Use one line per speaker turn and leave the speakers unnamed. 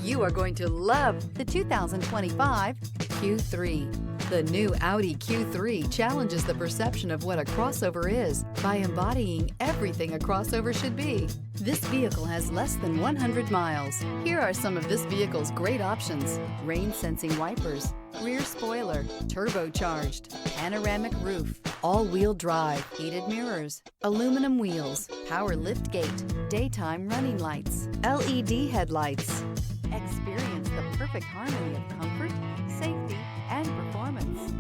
You are going to love the 2025 Q3. The new Audi Q3 challenges the perception of what a crossover is by embodying everything a crossover should be. This vehicle has less than 100 miles. Here are some of this vehicle's great options: rain-sensing wipers, rear spoiler, turbocharged, panoramic roof, all-wheel drive, heated mirrors, aluminum wheels, power liftgate, daytime running lights, LED headlights. Experience the perfect harmony of comfort, safety, and performance.